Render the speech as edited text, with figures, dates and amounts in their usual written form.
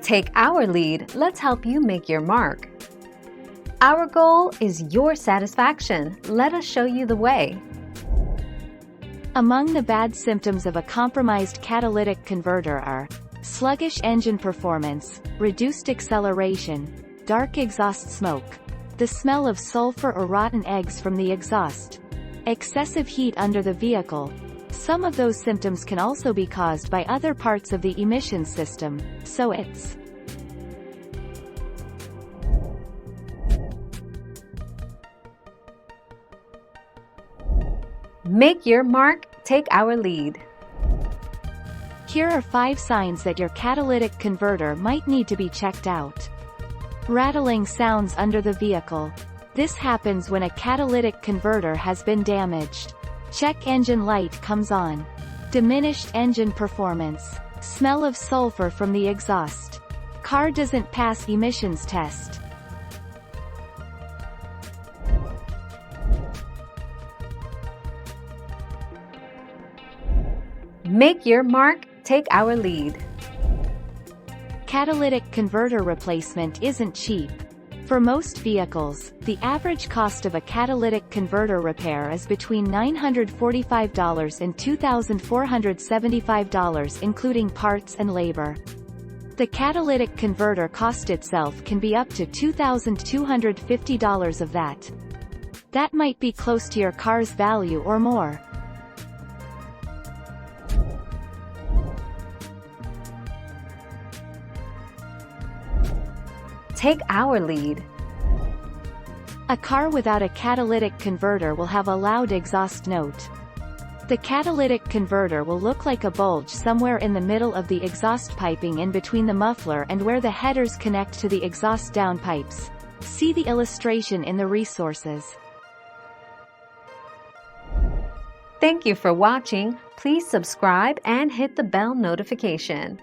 Take our lead, let's help you make your mark. Our goal is your satisfaction. Let us show you the way. Among the bad symptoms of a compromised catalytic converter are sluggish engine performance, reduced acceleration, dark exhaust smoke, the smell of sulfur or rotten eggs from the exhaust, excessive heat under the vehicle. Some of those symptoms can also be caused by other parts of the emission system, so it's Make your mark, take our lead. Here are 5 signs that your catalytic converter might need to be checked out. Rattling sounds under the vehicle. This happens when a catalytic converter has been damaged. Check engine light comes on. Diminished engine performance. Smell of sulfur from the exhaust. Car doesn't pass emissions test. Make your mark, take our lead. Catalytic converter replacement isn't cheap. For most vehicles, the average cost of a catalytic converter repair is between $945 and $2,475 including parts and labor. The catalytic converter cost itself can be up to $2,250 of that. That might be close to your car's value or more. Take our lead. A car without a catalytic converter will have a loud exhaust note. The catalytic converter will look like a bulge somewhere in the middle of the exhaust piping in between the muffler and where the headers connect to the exhaust downpipes. See the illustration in the resources. Thank you for watching. Please subscribe and hit the bell notification.